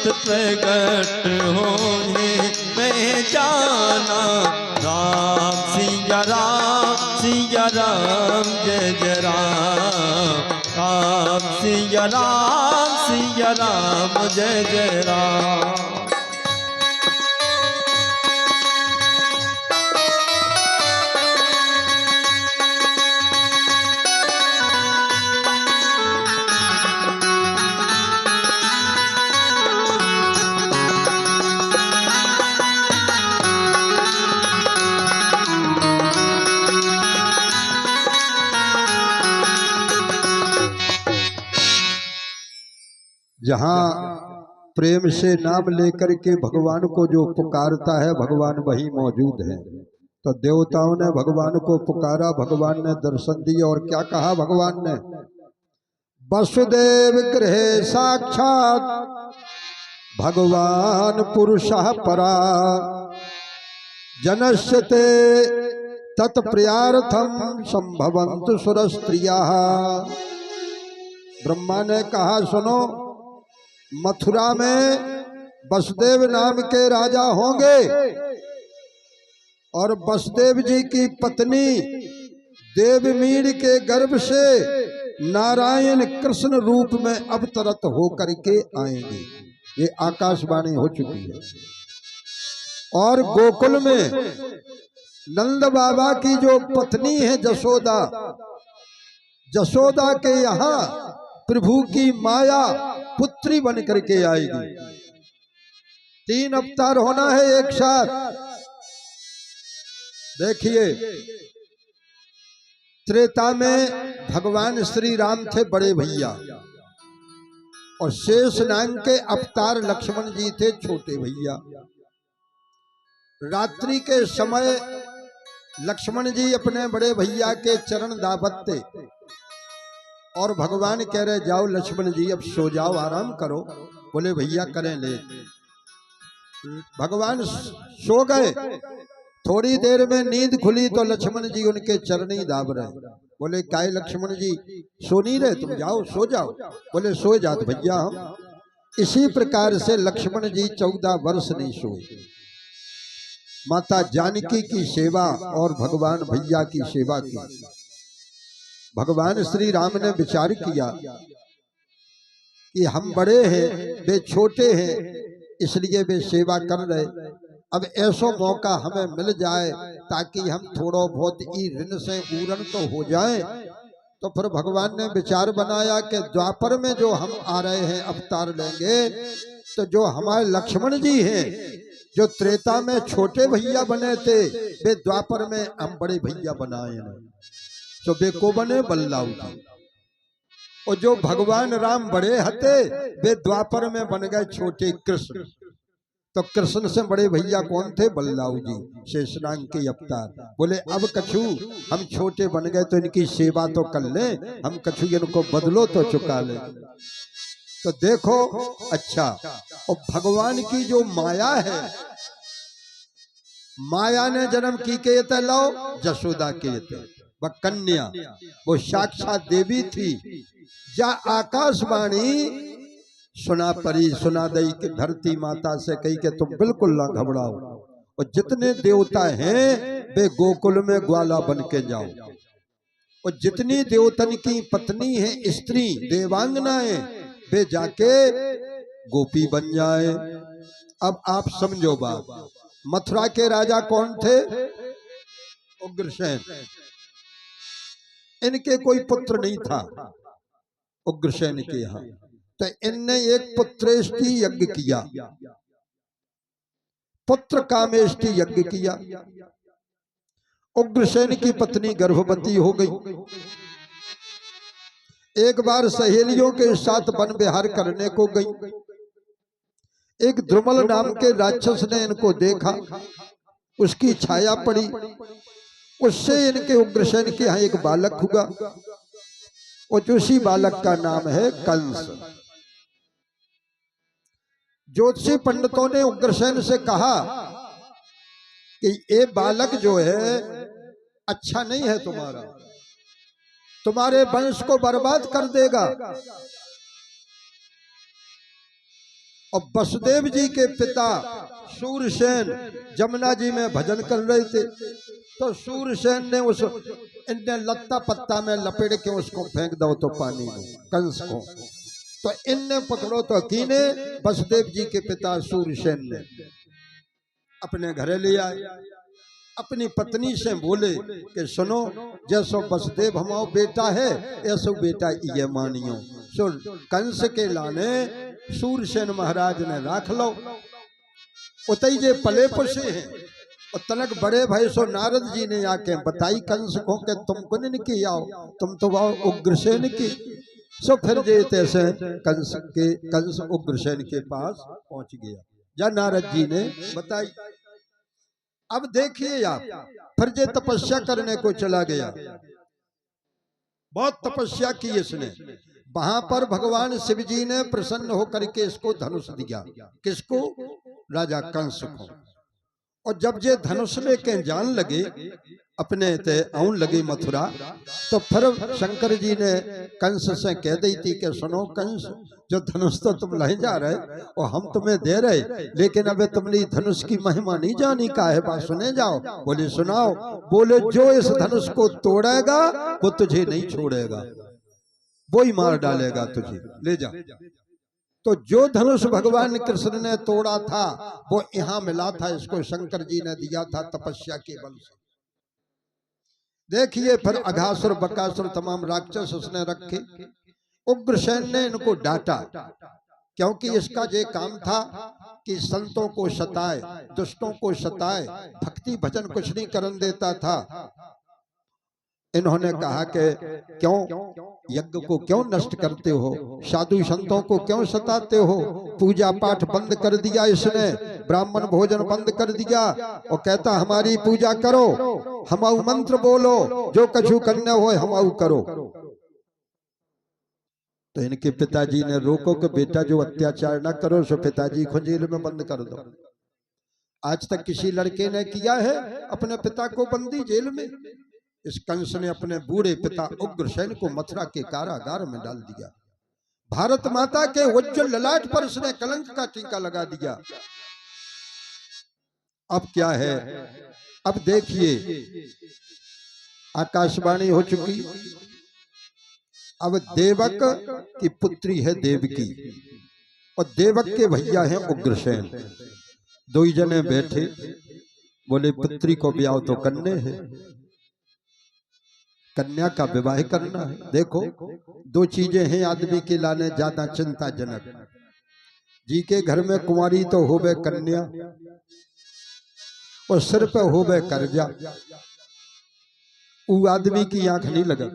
प्रकट होने में जाना। राम सिया राम सिया राम जय जय राम। राम सिया राम जय जय राम। जहाँ प्रेम से नाम लेकर के भगवान को जो पुकारता है भगवान वही मौजूद है। तो देवताओं ने भगवान को पुकारा, भगवान ने दर्शन दिया और क्या कहा भगवान ने? वसुदेव गृह साक्षात भगवान पुरुषः परा जनस्यते तत्प्रियार्थम संभवन्तु सुरस्त्रियाः। ब्रह्मा ने कहा सुनो, मथुरा में वसुदेव नाम के राजा होंगे और वसुदेव जी की पत्नी देवमीर के गर्भ से नारायण कृष्ण रूप में अवतरत होकर के आएंगे। ये आकाशवाणी हो चुकी है। और गोकुल में नंद बाबा की जो पत्नी है जसोदा, जसोदा के यहाँ प्रभु की माया पुत्री बन करके आएगी। 3 अवतार होना है एक साथ। देखिए, त्रेता में भगवान श्री राम थे बड़े भैया और शेष नाग के अवतार लक्ष्मण जी थे छोटे भैया। रात्रि के समय लक्ष्मण जी अपने बड़े भैया के चरण दाबते और भगवान कह रहे जाओ लक्ष्मण जी अब सो जाओ, आराम करो। बोले भैया करें ले। भगवान सो गए। थोड़ी देर में नींद खुली तो लक्ष्मण जी उनके चरण ही दाब रहे। बोले काय लक्ष्मण जी सो नहीं रहे, तुम जाओ सो जाओ। बोले सो जात भैया हम। इसी प्रकार से लक्ष्मण जी 14 वर्ष नहीं सोए। माता जानकी की सेवा और भगवान भैया की सेवा की। भगवान श्री राम ने विचार किया कि हम बड़े हैं, वे छोटे हैं, इसलिए वे सेवा कर रहे। अब ऐसा मौका हमें मिल जाए ताकि हम थोड़ा बहुत ही ऋण से पूर्ण तो हो जाएं। तो फिर भगवान ने विचार बनाया कि द्वापर में जो हम आ रहे हैं अवतार लेंगे, तो जो हमारे लक्ष्मण जी हैं जो त्रेता में छोटे भैया बने थे, वे द्वापर में हम बड़े भैया बनाए हैं। तो वे को बने बल्लाऊ जी। और जो भगवान राम बड़े हते वे द्वापर में बन गए छोटे कृष्ण। तो कृष्ण से बड़े भैया कौन थे? बल्लाऊ जी, शेषनाग के अवतार। बोले अब कछु हम छोटे बन गए तो इनकी सेवा तो कर लें, हम कछु इनको बदलो तो चुका लें। तो देखो अच्छा, और भगवान की जो माया है, माया ने जन्म की के ते लो जसोदा के ते वह कन्या, वो साक्षात देवी थी। जा आकाशवाणी सुना परी सुना दई कि धरती माता से कही कि तुम बिल्कुल ना घबराओ, और जितने देवता हैं वे गोकुल में ग्वाला बन के जाओ, और जितनी देवतन की पत्नी है स्त्री देवांगनाएं वे जाके गोपी बन जाए। अब आप समझो बात। मथुरा के राजा कौन थे? उग्रसेन। इनके कोई पुत्र नहीं था उग्रसेन के यहाँ। तो इनने एक पुत्रेष्टि यज्ञ किया, पुत्र कामेष्टि यज्ञ किया। उग्रसेन की पत्नी गर्भवती हो गई। एक बार सहेलियों के साथ वन विहार करने को गई। एक द्रुमल नाम के राक्षस ने इनको देखा, उसकी छाया पड़ी, उससे इनके उग्रसेन के यहाँ एक बालक हुआ, और उसी बालक का नाम है कंस। ज्योतिषी पंडितों ने उग्रसेन से कहा कि ये बालक जो है अच्छा नहीं है, तुम्हारे वंश को बर्बाद कर देगा। और वसुदेव जी के पिता सूरसेन जमुना जी में भजन कर रहे थे, तो सूरसेन ने उस इनने लत्ता पत्ता में लपेट के उसको फेंक दो तो पानी में, कंस को। तो इनने पकड़ो तो कीने वसुदेव जी के पिता सूरसेन ने अपने घरे ले आए। अपनी पत्नी से बोले कि सुनो, जैसो वसुदेव हमारा बेटा है ऐसो बेटा ये मानियो। सो कंस के लाने सूरसेन महाराज ने राख लो। उतई जे पले पोसे हैं और तनक बड़े भाई सो नारद जी ने आके बताई कंस को कि तुमको नहीं की आओ, तुम तो आओ उग्रसेन की। सो फिर जे तैसे कंस उग्रसेन के पास पहुंच गया, या नारद जी ने बताई। अब देखिए आप, फिर जे तपस्या करने को चला गया, बहुत तपस्या की इसने। वहां पर भगवान शिव जी ने प्रसन्न होकर के इसको धनुष दिया। किसको? राजा कंस को। और जब जे धनुष लेके जान लगे अपने ते आउन लगे मथुरा, तो फिर शंकर जी ने कंस से कह दी थी कि सुनो कंस, जो धनुष तो तुम ले जा रहे और हम तुम्हें दे रहे, लेकिन अब तुमने धनुष की महिमा नहीं जानी का है, बात सुने जाओ। बोले सुनाओ। बोले जो इस धनुष को तोड़ेगा वो तुझे नहीं छोड़ेगा, वो ही मार डालेगा तुझे, ले जा। तो जो धनुष भगवान कृष्ण ने तोड़ा था वो यहां मिला था, इसको शंकर जी ने दिया था तपस्या के बल से। देखिए फिर अघासुर बकासुर तमाम राक्षस उसने रखे। उग्रसेन ने इनको डांटा, क्योंकि इसका ये काम था कि संतों को सताए, दुष्टों को सताए, भक्ति भजन कुछ नहीं करन देता था। इन्होंने कहा कि क्यों यज्ञ को क्यों नष्ट करते हो, साधु संतों को क्यों सताते हो। पूजा पाठ बंद कर दिया इसने, ब्राह्मण भोजन बंद कर दिया और कहता हमारी पूजा करो, हमाऊ मंत्र बोलो, जो कछु करना हो हमाऊ करो। तो इनके पिताजी ने रोको कि बेटा जो अत्याचार ना करो, सो पिताजी को जेल में बंद कर दो। आज तक किसी लड़के ने किया है अपने पिता को बंदी जेल में? इस कंस ने अपने बूढ़े पिता उग्रसेन को मथुरा के कारागार में डाल दिया। भारत माता के उज्जवल ललाट पर उसने कलंक का टीका लगा दिया। अब क्या है? अब देखिए आकाशवाणी हो चुकी। अब देवक की पुत्री है देवकी और देवक के भैया हैं उग्रसेन। दो ही जने बैठे, बोले पुत्री को ब्याह तो करने हैं, कन्या का विवाह करना है। देखो दो चीजें हैं आदमी के लाने ज्यादा चिंताजनक। जी के घर में कुंवारी तो होवे कन्या और सिर पे होवे कर्जा, वो आदमी की आंख नहीं लगा।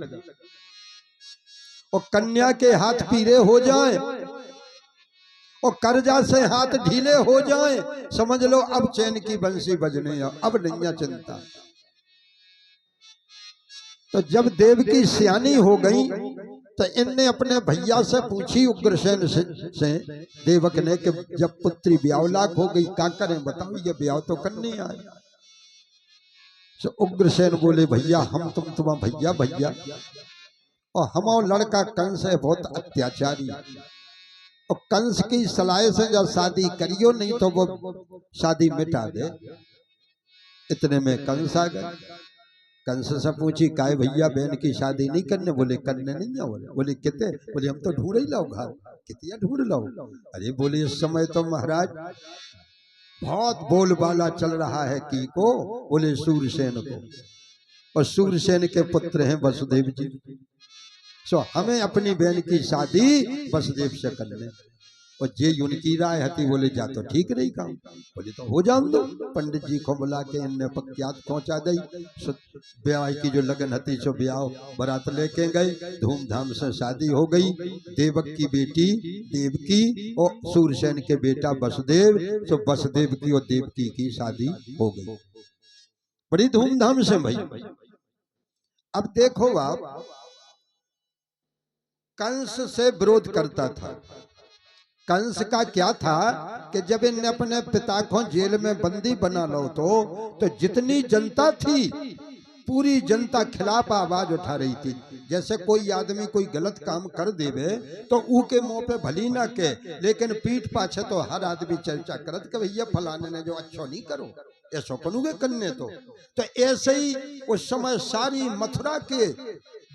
और कन्या के हाथ पीले हो जाए और कर्जा से हाथ ढीले हो जाए, समझ लो अब चैन की बंसी बजने, अब नहीं चिंता। तो जब देवकी सियानी हो गई तो इनने अपने भैया से पूछी उग्रसेन से देवक ने कि जब पुत्री ब्यावलाक हो गई क्या करें, बताओ, ये ब्याह तो करने आए। तो उग्रसेन बोले भैया हम तुम्हारा भैया भैया, और हमारा लड़का कंस है बहुत अत्याचारी, और कंस की सलाह से जब शादी करियो नहीं तो वो शादी मिटा दे। इतने में कंस आ गए। कंस से पूछी काय भैया बहन की शादी नहीं करने? बोले करने नहीं आओ। बोले कितने? बोले हम तो ढूंढ ही लाओ घर, कितिया ढूंढ लाओ। अरे बोले इस समय तो महाराज बहुत बोलबाला चल रहा है की को? बोले सूरसेन को, और सूरसेन के पुत्र हैं वसुदेव जी। सो हमें अपनी बहन की शादी वसुदेव से करने। और जे उनकी राय हती, बोले जा तो ठीक रही काम। बोले तो हो जान दो। पंडित जी को बुला के इनने पक्यात पहुंचा दी। ब्याह की जो लगन हती सो ब्याह बारात लेके गए, धूमधाम से शादी हो गई। देवक की बेटी देवकी और सूरसेन के बेटा वसुदेव, सो वसुदेव की और देवकी की शादी हो गई बड़ी धूमधाम से भाई। अब देखो आप, कंस से विरोध करता था। कंस का क्या था कि जब इनने अपने पिता को जेल में बंदी बना लो तो जितनी जनता थी पूरी जनता खिलाफ आवाज उठा रही थी। जैसे कोई आदमी कोई गलत काम कर देवे तो ऊ के मुंह पे भली ना के, लेकिन पीठ पाछे तो हर आदमी चर्चा करत कि भैया फलाने ने जो अच्छो नहीं करो ऐसो करूंगे करने तो ऐसे ही उस समय सारी मथुरा के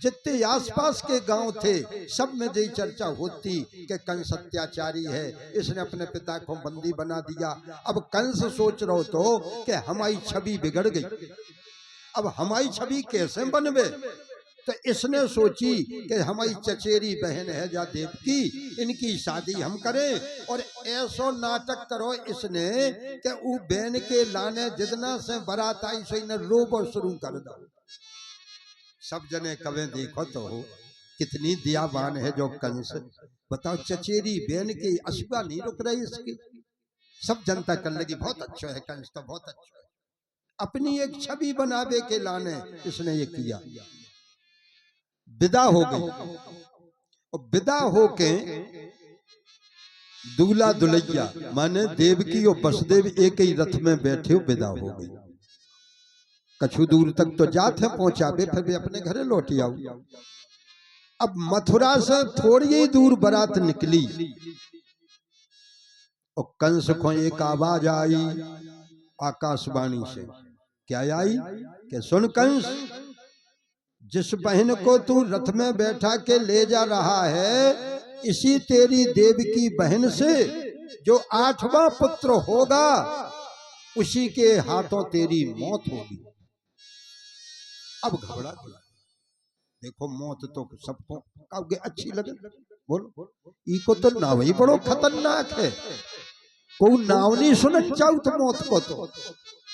जितने आसपास के गांव थे सब में यही चर्चा होती कि कंस अत्याचारी है, इसने अपने पिता को बंदी बना दिया। अब कंस सोच रहो तो कि हमारी छवि बिगड़ गई, अब हमारी छवि कैसे बनवे? तो इसने सोची कि हमारी चचेरी बहन है जा देवकी, इनकी शादी हम करें और ऐसो नाटक करो इसने कि वो बहन के लाने जितना से बारात आई सो इन्हें रोबो शुरू कर दो। सब जने कवे देखो तो कितनी दयावान है जो कंस, बताओ चचेरी बहन की अशुभा नहीं रुक रही इसकी। सब जनता कर लगी बहुत अच्छा है कंस तो बहुत अच्छा है, अपनी एक छवि बनावे के लाने इसने ये किया। विदा हो गई और विदा होके दूल्हा दुल्हैया माने देवकी और वसुदेव एक ही रथ में बैठे विदा हो गई। कछु दूर तक तो जाते पहुंचावे फिर भी अपने घरे लौट आओ। अब मथुरा से थोड़ी ही दूर बारात निकली और कंस को एक आवाज आई आकाशवाणी से। क्या आई कि सुन कंस, जिस बहन को तू रथ में बैठा के ले जा रहा है इसी तेरी देवकी बहन से जो 8वां पुत्र होगा उसी के हाथों तेरी मौत होगी। अब घबरा गया, देखो मौत तो सबको कहोगे अच्छी लगे, बोलो इको तो नाव ही बड़ो खतरनाक है, कोई नाव नहीं सुनना चाहू तो मौत को तो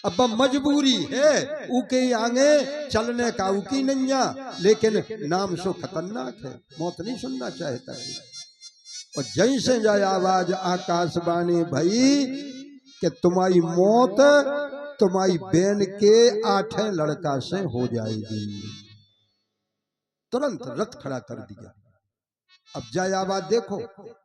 अब मजबूरी है उके आगे चलने का उकी नैया, लेकिन नाम सो खतरनाक है, मौत नहीं सुनना चाहता है। और जैसे जाए आवाज आकाशवाणी भई कि तुम्हारी मौत तुम्हारी बहन के 8 लड़का से हो जाएगी। तुरंत रथ खड़ा कर दिया। अब जाए आवाज देखो,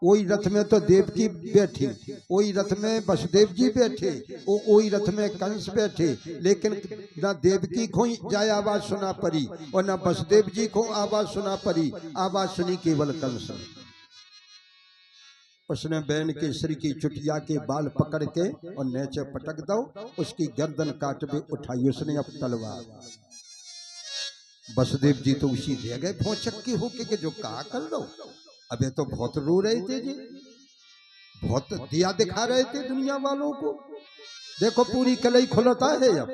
वही रथ में तो देवकी बैठी, वही रथ में वसुदेव जी बैठे, वही रथ में कंस बैठे, लेकिन ना देवकी को जाए आवाज सुना पड़ी और ना वसुदेव जी को आवाज सुना पड़ी, आवाज सुनी केवल कंस। उसने बहन के सिर की चुटिया के बाल पकड़ के और नीचे पटक दो, उसकी गर्दन काट के उठाई उसने अब तलवार। वसुदेव जी तो उसी रह गए भौचक्के होके कि जो कहा कर लो। अबे तो बहुत रो रहे थे जी, बहुत दिया दिखा रहे थे दुनिया वालों को, देखो पूरी कलई खुलता है। अब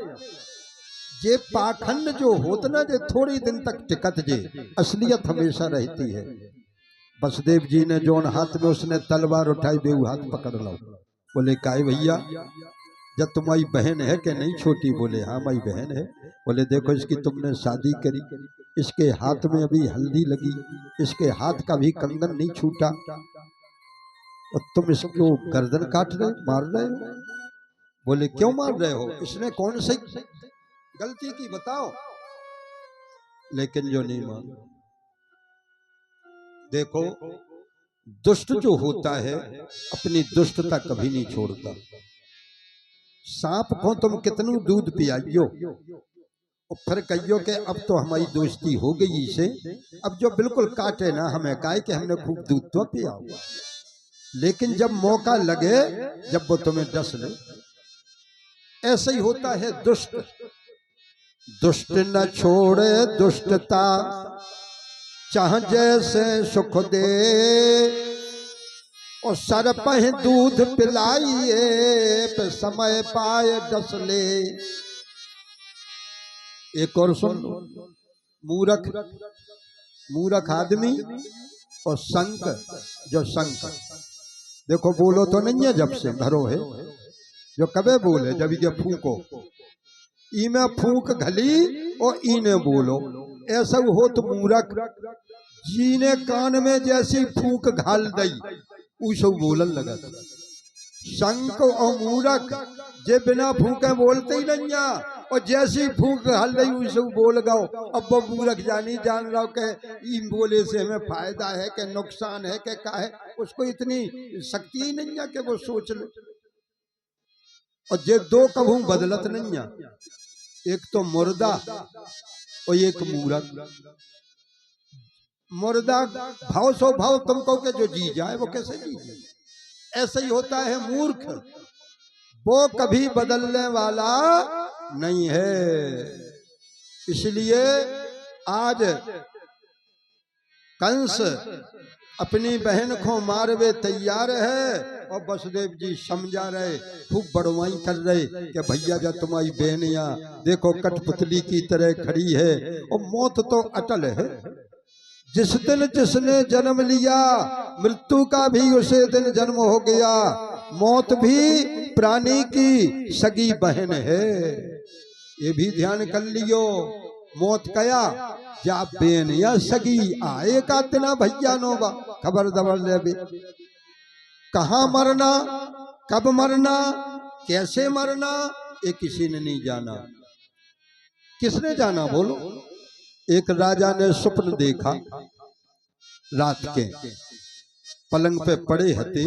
ये पाखंड जो होता ना जे थोड़ी दिन तक टिकत जे, असलियत हमेशा रहती है। वसुदेव जी ने जोन हाथ में उसने तलवार उठाई बेऊ हाथ पकड़ लो। बोले काहे भैया जब तुम्हारी बहन है कि नहीं छोटी? बोले हाँ हमारी बहन है। बोले देखो इसकी तुमने शादी करी, इसके हाथ में अभी हल्दी लगी, इसके हाथ का भी कंगन नहीं छूटा और तुम इसको गर्दन काट रहे मार रहे हो। बोले क्यों मार रहे हो, इसने कौन सी गलती की बताओ? लेकिन जो नहीं मान, देखो दुष्ट जो होता है अपनी दुष्टता कभी नहीं छोड़ता। सांप को तुम कितनू दूध पियाइयो और फिर कहियो कि अब तो हमारी दोस्ती हो गई इसे, अब जो बिल्कुल काटे ना हमें काहे कि हमने खूब दूध तो पियाओ, लेकिन जब मौका लगे जब वो तुम्हें डस ले। ऐसे ही होता है दुष्ट, दुष्ट न छोड़े दुष्टता चाह जैसे सुख दे और सर पह दूध पिलाइए पे समय पाए डस ले। एक और सुन लो, मूर्ख मूर्ख आदमी और संक जो संक, देखो बोलो तो नहीं है जब से घरों है, जो कबे बोले जब ये फूको ई में फूक घली और इने बोलो, ऐसा हो तो मूर्ख जीने कान में जैसी फूक घाल दई उसो बोलन लगा। संक और मूर्ख जे बिना फूके बोलते ही नहीं, और जैसी फूक घाल रही उसो बोल गो। अब वो मूर्ख जानी जान रहा के ई बोले से हमें फायदा है कि नुकसान है कि क्या है, उसको इतनी शक्ति ही नहीं है कि वो सोच ले। और जे दो कभू बदलत नहीं है, एक तो मुर्दा और एक मूरत। मुर्दा भाव सो भाव तुमको के जो जी जाए वो कैसे जी जाए। ऐसे ही होता है मूर्ख, वो कभी बदलने वाला नहीं है। इसलिए आज कंस अपनी बहन को मारवे तैयार है और वसुदेव जी समझा रहे, खूब बड़वाई कर रहे कि भैया जा तुम्हारी बहन यहाँ देखो कठपुतली की तरह खड़ी है और मौत तो अटल है। जिस दिन जिसने जन्म लिया मृत्यु का भी उसे दिन जन्म हो गया। मौत भी प्राणी की सगी बहन है, ये भी ध्यान कर लियो। मौत कया जा बेन या सगी आए का तना भैया नोबा खबर दबर ले भी। कहाँ मरना, कब मरना, कैसे मरना, ये किसी ने नहीं जाना। किसने जाना बोलो। एक राजा ने स्वप्न देखा, रात के पलंग पे पड़े हते,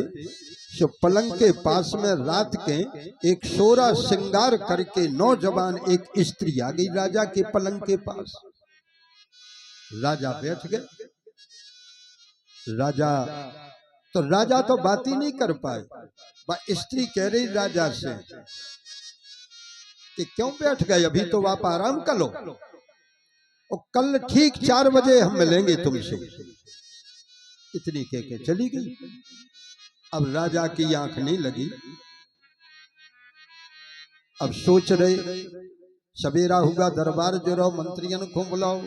जो पलंग के पास में रात के एक सोरा श्रृंगार करके नौजवान एक स्त्री आ गई राजा के पलंग के पास। राजा बैठ गए। राजा तो बात ही नहीं कर पाए। वह स्त्री कह रही राजा से कि क्यों बैठ गए, अभी तो आप आराम कर लो और कल ठीक 4 बजे हम मिलेंगे तुमसे। इतनी कह के चली गई। अब राजा की आंख नहीं लगी। अब सोच रहे, सवेरा होगा दरबार जो मंत्रियों को बुलाओ।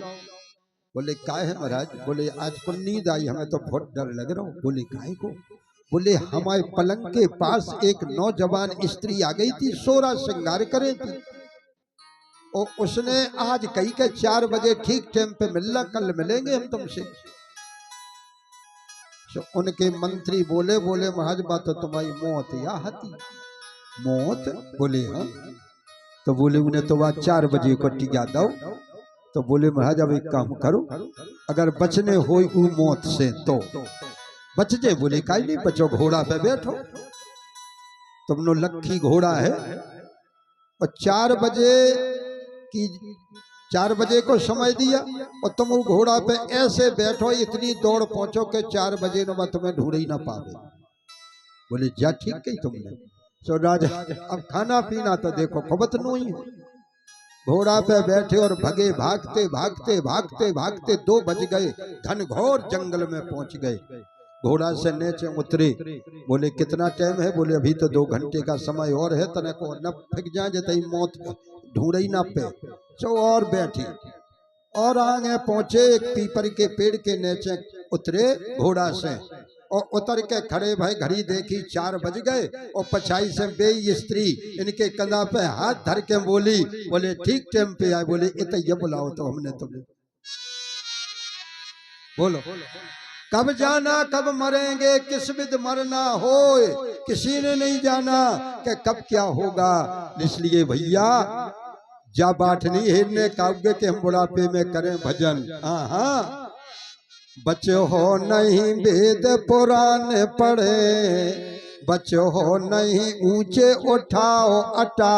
बोले काय है महाराज। बोले आज को नींद आई, हमें तो बहुत डर लग रहा हूँ। बोले काय को। बोले हमारे पलंग के पास एक नौजवान स्त्री आ गई थी, सोरा श्रृंगार करे थी और उसने आज कही के 4 बजे ठीक टाइम पे मिलना, कल मिलेंगे हम तुमसे। तो उनके मंत्री बोले महाराज बात तो तुम्हारी मौत या हती। मौत। बोले हाँ। तो बोले उन्हें तो वह 4 बजे को टिका दो। तो बोले महाराज अब एक काम करो, अगर बचने हो मौत से तो बच जाए। बोले काई नहीं बचो, घोड़ा पे बैठो, तुम नो लक्खी घोड़ा है और 4 बजे को समय दिया और तुम वो घोड़ा पे ऐसे बैठो, इतनी दौड़ पहुंचो कि 4 बजे न तुम्हें ढूंढ ही ना पावे। बोले जा ठीक कही तुमने। तो राजा अब खाना पीना तो देखो खबत नहीं है। घोड़ा पे बैठे और भगे, भागते भागते भागते भागते 2 बज गए, घनघोर जंगल में पहुंच गए। घोड़ा से नीचे उतरे। बोले कितना टाइम है। बोले अभी तो 2 घंटे का समय और है, तने को न फिक जाए जतई मौत ढूंढ ही ना पे। तो और बैठी और आगे पहुंचे, एक पीपर के पेड़ के नीचे उतरे घोड़ा से और उतर के खड़े भाई, घड़ी देखी 4 बज गए और पछाई से बेई स्त्री इनके कंधा पे हाथ धर के बोली, बोले ठीक टाइम पे आए। बोले इतना ये बुलाओ तो हमने तुम्हें। बोलो कब जाना, कब मरेंगे, किस विध मरना हो, किसी ने नहीं जाना कि कब क्या होगा। इसलिए भैया जा बाट नहीं हिरने काव्य के हम बुढ़ापे में करें भजन। हाँ बच्चो हो नहीं वेद पुराण पढ़े, बच्चो हो नहीं ऊंचे उठाओ अटा,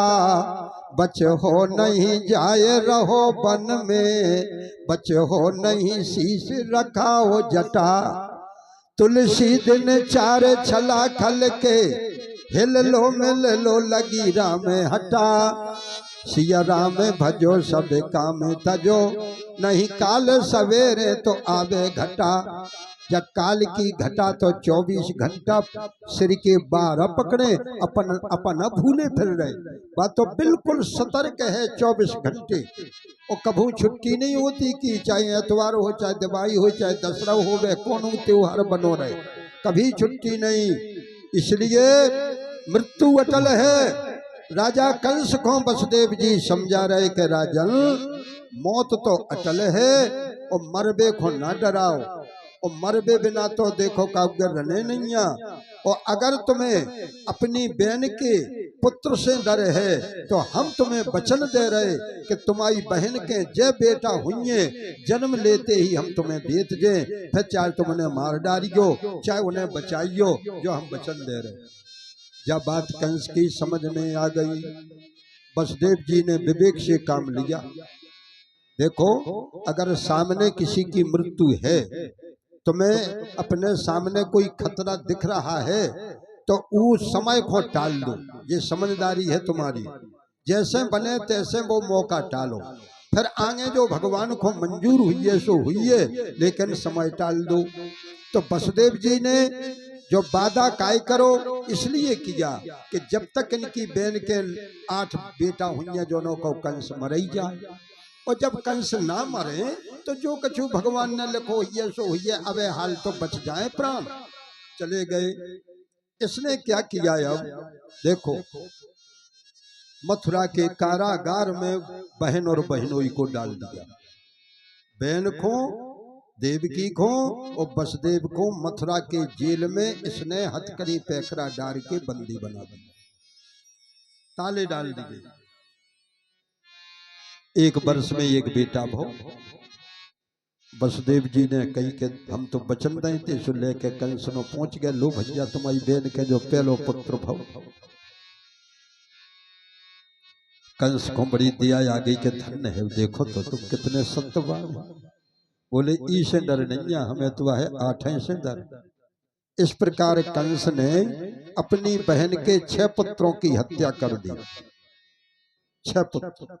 बच्चो हो नहीं जाए रहो वन में, बच्चो हो नहीं शीश रखाओ जटा, तुलसी दिन 4 छला खल के हिल लो मिल लो लगी राम हटा, सिया राम भजो सब काम तजो, नहीं काल सवेरे तो आवे घटा। जब काल की घटा तो 24 घंटा सिर के 12 पकड़े, अपन भूले फिर रहे। बात तो बिल्कुल सतर्क है 24 घंटे और कभी छुट्टी नहीं होती कि चाहे एतवार हो, चाहे दिवाली हो, चाहे दसरा हो, वे कौन त्योहार बनो रहे, कभी छुट्टी नहीं। इसलिए मृत्यु अटल है। राजा कंस को वसुदेव जी समझा रहे कि राजन मौत तो अटल है और मरबे को ना डराओ, और मरबे बिना तो देखो काव्य रहने नहीं आ। और अगर तुम्हें अपनी बहन के पुत्र से डर है तो हम तुम्हें वचन दे रहे कि तुम्हारी बहन के जे बेटा हुए जन्म लेते ही हम तुम्हें बेच दे, फिर चाहे तुम उन्हें मार डालियो चाहे उन्हें बचाइयो, जो हम वचन दे रहे। जब बात कंस की समझ में आ गई वसुदेव जी ने विवेक से काम लिया। देखो, अगर सामने किसी की मृत्यु है, तुम्हें अपने सामने कोई खतरा दिख रहा है, तो उस समय को टाल दो। ये समझदारी है तुम्हारी। जैसे बने तैसे वो मौका टालो, फिर आगे जो भगवान को मंजूर हुई है सो हुई है, लेकिन समय टाल दो। तो वसुदेव जी ने जो वादा काय करो इसलिए किया कि जब तक इनकी बहन के 8 बेटा हुई दोनों को कंस मर ही जाए, और जब कंस ना मरे तो जो कछु भगवान ने लिखो ये सो हुई है, अबे हाल तो बच जाए प्राण। चले गए। इसने क्या किया? अब देखो, मथुरा के कारागार में बहन और बहनोई को डाल दिया। बहन को, देवकी को और वसुदेव को मथुरा के जेल में इसने हथकड़ी पैकरा डाल के बंदी बना दिया, ताले डाल दिए। 1 वर्ष में 1 बेटा भो। वसुदेव जी ने कही कि हम तो वचन दें थे, सो लेके कंस में पहुंच गए। लो भैया, तुम्हारी बहन के जो पहलो पुत्र भव। कंस को बड़ी दया आ गई कि धन्य है, देखो तो तुम कितने सत्यवान। बोले ई से डर नहीं है, हमें तो है 8 से डर। इस प्रकार कंस ने अपनी बहन के 6 पुत्रों की हत्या कर दी। 6 पुत्र।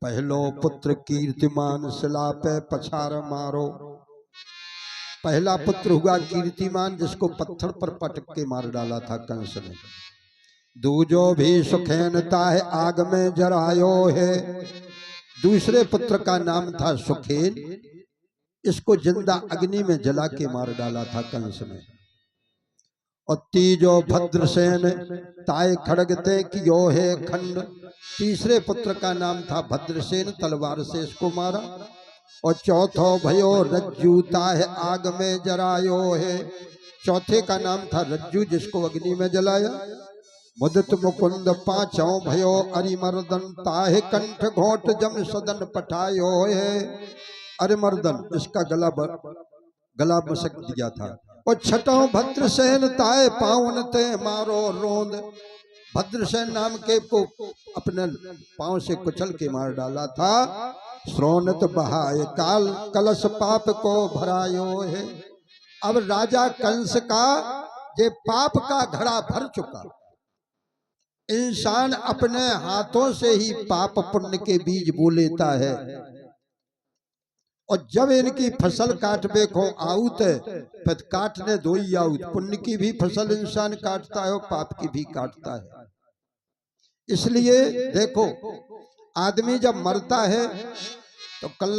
पहलो पुत्र कीर्तिमान सिलापे पछार मारो। पहला पुत्र हुआ कीर्तिमान, जिसको पत्थर पर पटक के मार डाला था कंस ने। दूजो भी सुखेनता है, आग में जरायो है। दूसरे पुत्र का नाम था सुखेन, इसको जिंदा अग्नि में जला के मार डाला था कंस ने। और तीजो भद्रसेन, ताए खड़गते कियो है खंड। तीसरे पुत्र का नाम था भद्रसेन, तलवार से इसको मारा। और चौथो भयो रज्जू, ताए आग में जरायो है। चौथे का नाम था रज्जू, जिसको अग्नि में जलाया। मुदित मुकुंद पांचों भयो अरिमर्दन, ताहे कंठ घोट जम सदन पठायो है। अरिमर्दन, इसका गला मसक दिया था। और छठों भद्रसेन, ताए पावन ते मारो रोंद। भद्रसेन नाम के को अपने पांव से कुचल के मार डाला था। श्रोणित बहाए काल, कलश पाप को भरायो है। अब राजा कंस का ये पाप का घड़ा भर चुका। इंसान अपने हाथों से ही पाप पुण्य के बीज बो लेता है। और जब इनकी फसल काटबे को आउत है, फिर काटने दो ही आउत। पुण्य की भी फसल इंसान काटता है और पाप की भी काटता है। इसलिए देखो, आदमी जब मरता है तो कल